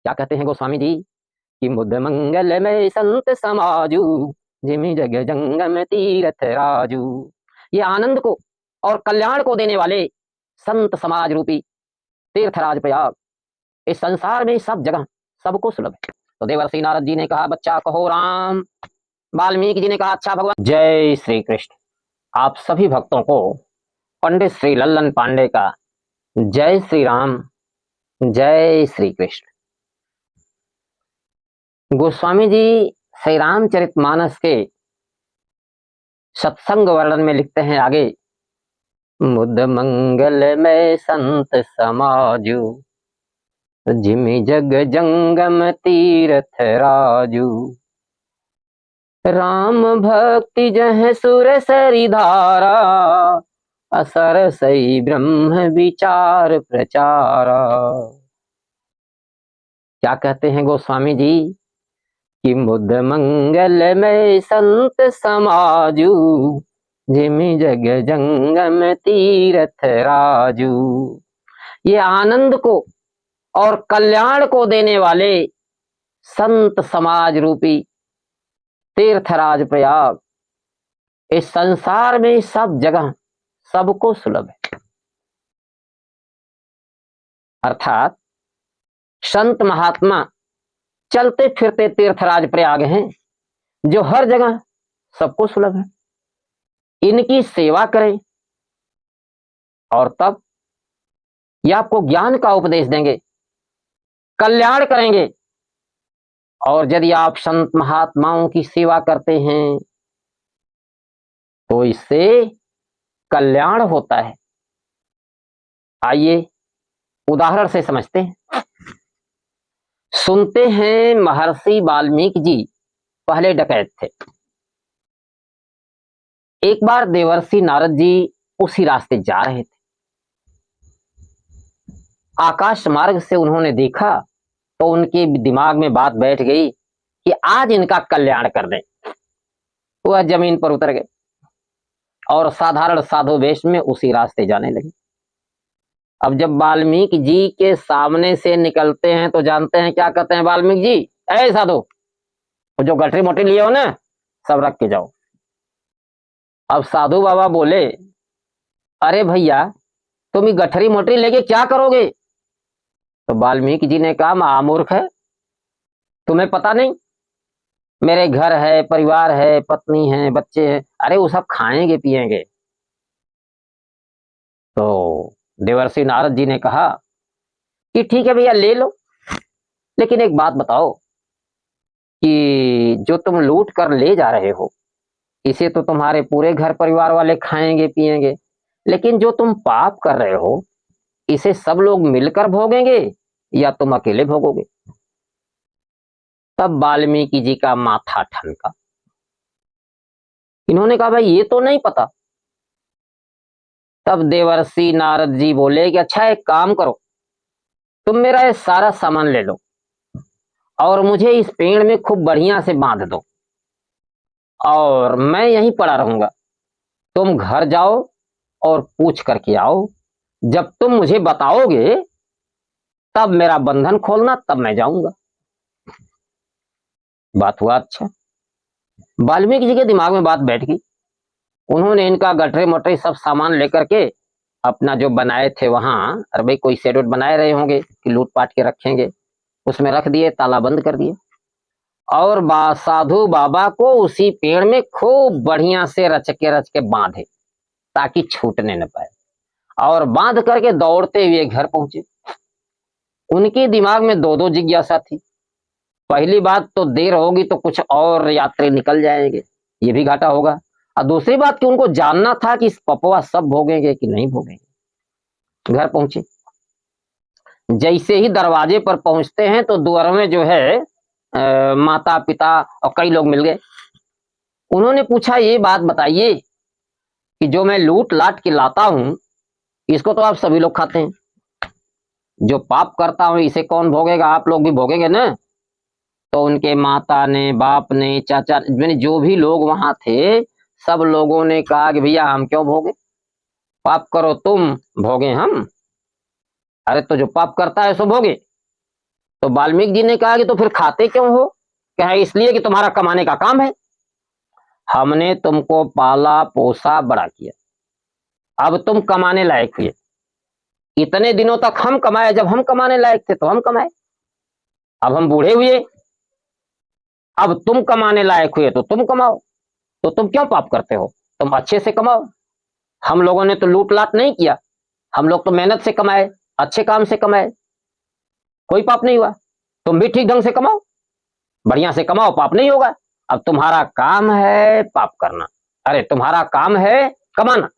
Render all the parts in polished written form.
क्या कहते हैं गोस्वामी जी कि मुद मंगल में संत समाजू, जिमि जग जंगम तीरथ राजू। ये आनंद को और कल्याण को देने वाले संत समाज रूपी तीर्थराज प्रयाग इस संसार में सब जगह सबको सुलभ है। तो देवर्षि नारद जी ने कहा बच्चा कहो राम, वाल्मीकि जी ने कहा अच्छा भगवान। जय श्री कृष्ण। आप सभी भक्तों को पंडित श्री लल्लन पांडे का जय श्री राम, जय श्री कृष्ण। गोस्वामी जी श्री रामचरितमानस के सत्संग वर्णन में लिखते हैं आगे, मुद मंगल में संत समाजू, जिमि जग जंगम तीरथ राजू। राम भक्ति जह सुर सरी धारा, असर सई ब्रह्म विचार प्रचारा। क्या कहते हैं गोस्वामी जी कि मुद मंगल में संत समाजू, जिमि जग जंगम तीरथ राजू। ये आनंद को और कल्याण को देने वाले संत समाज रूपी तीर्थराज प्रयाग इस संसार में सब जगह सबको सुलभ है। अर्थात संत महात्मा चलते फिरते तीर्थराज प्रयाग हैं जो हर जगह सबको सुलभ है। इनकी सेवा करें और तब ये आपको ज्ञान का उपदेश देंगे, कल्याण करेंगे। और यदि आप संत महात्माओं की सेवा करते हैं तो इससे कल्याण होता है। आइए उदाहरण से समझते हैं। सुनते हैं महर्षि वाल्मीकि जी पहले डकैत थे। एक बार देवर्षि नारद जी उसी रास्ते जा रहे थे। आकाश मार्ग से उन्होंने देखा तो उनके दिमाग में बात बैठ गई कि आज इनका कल्याण कर दें। वह जमीन पर उतर गए और साधारण साधु वेश में उसी रास्ते जाने लगे। अब जब वाल्मीकि जी के सामने से निकलते हैं तो जानते हैं क्या कहते हैं वाल्मीकि जी, ऐ साधु, जो गठरी मोटी लिए हो ना सब रख के जाओ। अब साधु बाबा बोले, अरे भैया तुम ये गठरी मोटी लेके क्या करोगे? तो वाल्मीकि जी ने कहा महामूर्ख है, तुम्हें पता नहीं मेरे घर है, परिवार है, पत्नी है, बच्चे हैं, अरे वो सब खाएंगे पिएंगे। तो देवर्षि नारद जी ने कहा कि ठीक है भैया ले लो, लेकिन एक बात बताओ कि जो तुम लूट कर ले जा रहे हो इसे तो तुम्हारे पूरे घर परिवार वाले खाएंगे पिएंगे, लेकिन जो तुम पाप कर रहे हो इसे सब लोग मिलकर भोगेंगे या तुम अकेले भोगोगे? तब वाल्मीकि जी का माथा ठनका। इन्होंने कहा भाई ये तो नहीं पता। तब देवर्षि नारद जी बोले कि अच्छा एक काम करो, तुम मेरा ये सारा सामान ले लो और मुझे इस पेड़ में खूब बढ़िया से बांध दो और मैं यहीं पड़ा रहूंगा। तुम घर जाओ और पूछ करके आओ, जब तुम मुझे बताओगे तब मेरा बंधन खोलना, तब मैं जाऊंगा। बात हुआ अच्छा। वाल्मीकि जी के दिमाग में बात बैठ गई। उन्होंने इनका गठरे मोटरे सब सामान लेकर के अपना जो बनाए थे वहां, अरे भाई कोई सेट बनाए रहे होंगे कि लूट पाट के रखेंगे, उसमें रख दिए, ताला बंद कर दिए और साधु बाबा को उसी पेड़ में खूब बढ़िया से रच के बांधे ताकि छूटने न पाए और बांध करके दौड़ते हुए घर पहुंचे। उनके दिमाग में दो दो जिज्ञासा थी। पहली बात तो देर होगी तो कुछ और यात्री निकल जाएंगे, ये भी घाटा होगा। और दूसरी बात कि उनको जानना था कि इस पपवा सब भोगेंगे कि नहीं भोगेंगे। घर पहुंचे। जैसे ही दरवाजे पर पहुंचते हैं तो द्वार में जो है माता पिता और कई लोग मिल गए। उन्होंने पूछा ये बात बताइए कि जो मैं लूट लाट के लाता हूं इसको तो आप सभी लोग खाते हैं, जो पाप करता हूं इसे कौन भोगेगा? आप लोग भी भोगेंगे ना? तो उनके माता ने, बाप ने, चाचा ने, जो भी लोग वहां थे सब लोगों ने कहा कि भैया हम क्यों भोगे, पाप करो तुम, भोगे हम। अरे तो जो पाप करता है सो भोगे। तो वाल्मीकि जी ने कहा कि तो फिर खाते क्यों हो? कहा इसलिए कि तुम्हारा कमाने का काम है, हमने तुमको पाला पोसा बड़ा किया, अब तुम कमाने लायक हुए। इतने दिनों तक हम कमाए, जब हम कमाने लायक थे तो हम कमाए, अब हम बूढ़े हुए, अब तुम कमाने लायक हुए तो तुम कमाओ। तो तुम क्यों पाप करते हो? तुम अच्छे से कमाओ। हम लोगों ने तो लूट लाट नहीं किया, हम लोग तो मेहनत से कमाए, अच्छे काम से कमाए, कोई पाप नहीं हुआ। तुम भी ठीक ढंग से कमाओ, बढ़िया से कमाओ, पाप नहीं होगा। अब तुम्हारा काम है पाप करना, अरे तुम्हारा काम है कमाना।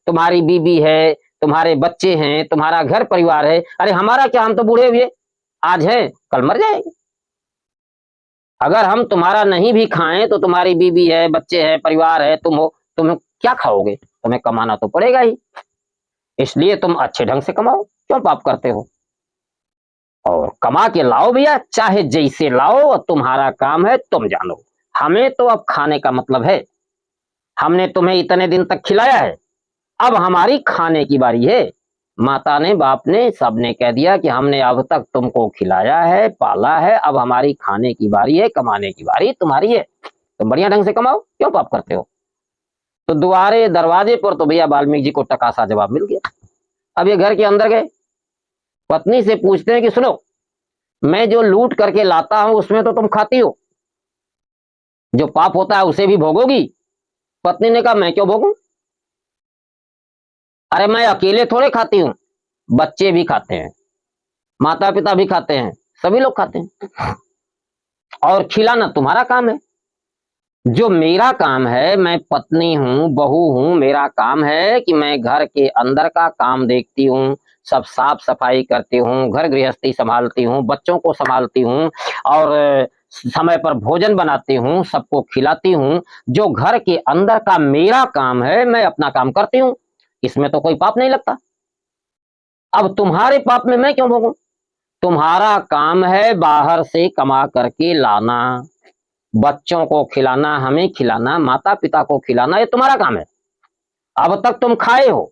तुम्हारी बीबी है, तुम्हारे बच्चे हैं, तुम्हारा घर परिवार है, अरे हमारा क्या, हम तो बूढ़े हुए, आज है कल मर जाएंगे। अगर हम तुम्हारा नहीं भी खाएं तो तुम्हारी बीबी है, बच्चे हैं, परिवार है, तुम हो, तुम क्या खाओगे? तुम्हें कमाना तो पड़ेगा ही, इसलिए तुम अच्छे ढंग से कमाओ, क्यों पाप करते हो? और कमा के लाओ भैया, चाहे जैसे लाओ, और तुम्हारा काम है, तुम जानो। हमें तो अब खाने का मतलब है, हमने तुम्हें इतने दिन तक खिलाया है, अब हमारी खाने की बारी है। माता ने, बाप ने, सबने कह दिया कि हमने अब तक तुमको खिलाया है, पाला है, अब हमारी खाने की बारी है, कमाने की बारी तुम्हारी है। तुम बढ़िया ढंग से कमाओ, क्यों पाप करते हो? तो द्वारे दरवाजे पर तो भैया वाल्मीकि जी को टकासा जवाब मिल गया। अब ये घर के अंदर गए, पत्नी से पूछते हैं कि सुनो, मैं जो लूट करके लाता हूं उसमें तो तुम खाती हो, जो पाप होता है उसे भी भोगोगी? पत्नी ने कहा मैं क्यों भोगूं, अरे मैं अकेले थोड़े खाती हूँ, बच्चे भी खाते हैं, माता पिता भी खाते हैं, सभी लोग खाते हैं, और खिलाना तुम्हारा काम है। जो मेरा काम है, मैं पत्नी हूं, बहू हूं, मेरा काम है कि मैं घर के अंदर का काम देखती हूँ, सब साफ सफाई करती हूँ, घर गृहस्थी संभालती हूँ, बच्चों को संभालती हूँ, और समय पर भोजन बनाती हूँ, सबको खिलाती हूँ। जो घर के अंदर का मेरा काम है, मैं अपना काम करती हूँ, इसमें तो कोई पाप नहीं लगता। अब तुम्हारे पाप में मैं क्यों भोगूं? तुम्हारा काम है बाहर से कमा करके लाना, बच्चों को खिलाना, हमें खिलाना, माता पिता को खिलाना, ये तुम्हारा काम है। अब तक तुम खाए हो,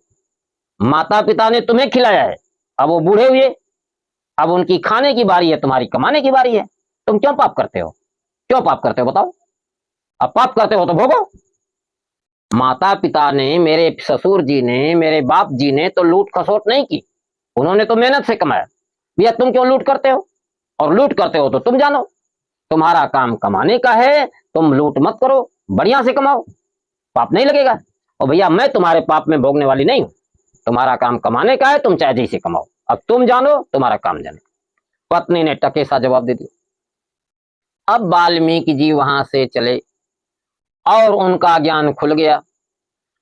माता पिता ने तुम्हें खिलाया है, अब वो बूढ़े हुए, अब उनकी खाने की बारी है, तुम्हारी कमाने की बारी है। तुम क्यों पाप करते हो? क्यों पाप करते हो बताओ? अब पाप करते हो तो भोगो। माता पिता ने, मेरे ससुर जी ने, मेरे बाप जी ने तो लूट खसोट नहीं की, उन्होंने तो मेहनत से कमाया। भैया तुम क्यों लूट करते हो? और लूट करते हो तो तुम जानो, तुम्हारा काम कमाने का है, तुम लूट मत करो, बढ़िया से कमाओ, पाप नहीं लगेगा। और भैया मैं तुम्हारे पाप में भोगने वाली नहीं हूं, तुम्हारा काम कमाने का है, तुम चाहे जैसे कमाओ, अब तुम जानो, तुम्हारा काम जाने। पत्नी ने टके सा जवाब दे दिया। अब वाल्मीकि जी वहां से चले और उनका ज्ञान खुल गया।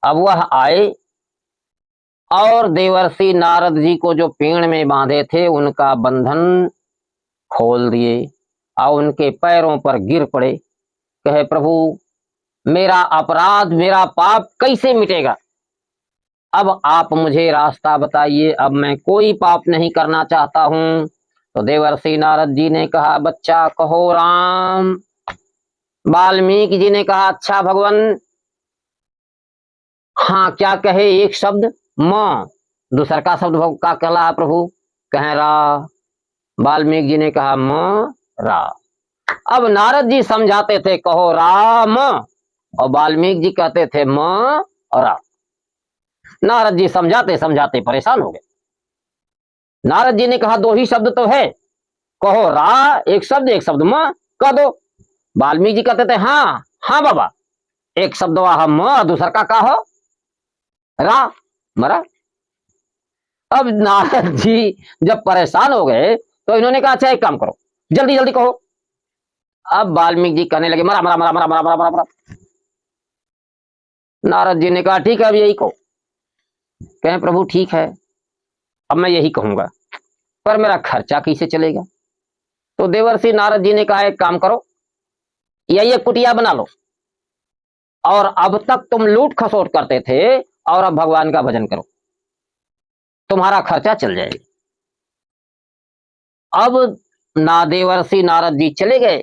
अब वह आए और देवर्षि नारद जी को जो पेड़ में बांधे थे उनका बंधन खोल दिए और उनके पैरों पर गिर पड़े। कहे प्रभु मेरा अपराध, मेरा पाप कैसे मिटेगा? अब आप मुझे रास्ता बताइए, अब मैं कोई पाप नहीं करना चाहता हूं। तो देवर्षि नारद जी ने कहा बच्चा कहो राम। वाल्मीकि जी ने कहा अच्छा भगवान, हाँ क्या कहे? एक शब्द मां, दूसर का शब्द का कहला प्रभु? कहे रा। वाल्मीकि जी ने कहा मां रा। अब नारद जी समझाते थे कहो राम, और वाल्मीकि जी कहते थे मां और रा। नारद जी समझाते समझाते परेशान हो गए। नारद जी ने कहा दो ही शब्द तो है, कहो रा एक शब्द मां, कह दो। वाल्मीकि जी कहते थे हाँ हाँ बाबा, एक शब्द वाह मां, दूसर का कहो रा, मरा। अब नारद जी जब परेशान हो गए तो इन्होंने कहा अच्छा एक काम करो, जल्दी जल्दी कहो। अब वाल्मीकि जी कहने लगे मरा मरा मरा मरा मरा मरा मरा मरा। नारद जी ने कहा ठीक है अब यही कहो। कहें प्रभु ठीक है, अब मैं यही कहूंगा, पर मेरा खर्चा कैसे चलेगा? तो देवर्षि नारद जी ने कहा एक काम करो, यही एक कुटिया बना लो, और अब तक तुम लूट खसोट करते थे और अब भगवान का भजन करो, तुम्हारा खर्चा चल जाएगा। अब देवर्षि नारद जी चले गए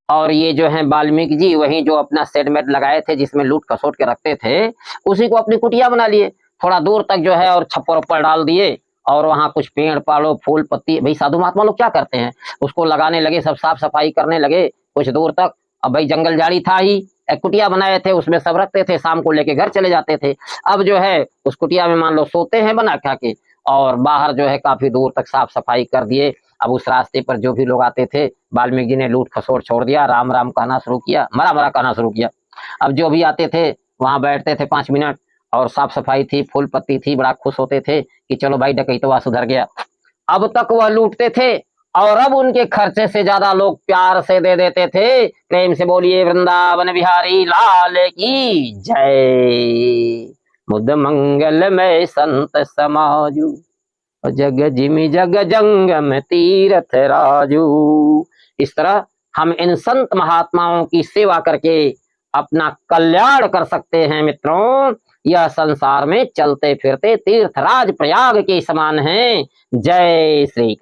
और ये जो है वाल्मीकि जी वहीं जो अपना सेटमेट लगाए थे जिसमें लूट खसोट के रखते थे, उसी को अपनी कुटिया बना लिए। थोड़ा दूर तक जो है और छप्पर उप्पर डाल दिए और वहां कुछ पेड़ पालो फूल पत्ती, भाई साधु महात्मा लोग क्या करते हैं, उसको लगाने लगे, सब साफ सफाई करने लगे कुछ दूर तक। अब भाई जंगल झाड़ी था ही, एक कुटिया बनाए थे, उसमें सब रखते थे, शाम को लेके घर चले जाते थे। अब जो है उस कुटिया में मान लो सोते हैं बना खा के, और बाहर जो है काफी दूर तक साफ सफाई कर दिए। अब उस रास्ते पर जो भी लोग आते थे, वाल्मीकि जी ने लूट खसोट छोड़ दिया, राम राम कहना शुरू किया, मरा मरा कहना शुरू किया। अब जो भी आते थे वहां बैठते थे 5 मिनट, और साफ सफाई थी, फूल पत्ती थी, बड़ा खुश होते थे कि चलो भाई डकैतवा सुधर गया। अब तक वह लूटते थे, और अब उनके खर्चे से ज्यादा लोग प्यार से दे देते थे। प्रेम से बोलिए वृंदावन बिहारी लाल की जय। मुद मंगल में संत समाजू, जग जिमि जग जंगम तीरथ राजू। इस तरह हम इन संत महात्माओं की सेवा करके अपना कल्याण कर सकते हैं मित्रों। यह संसार में चलते फिरते तीर्थराज प्रयाग के समान है। जय श्री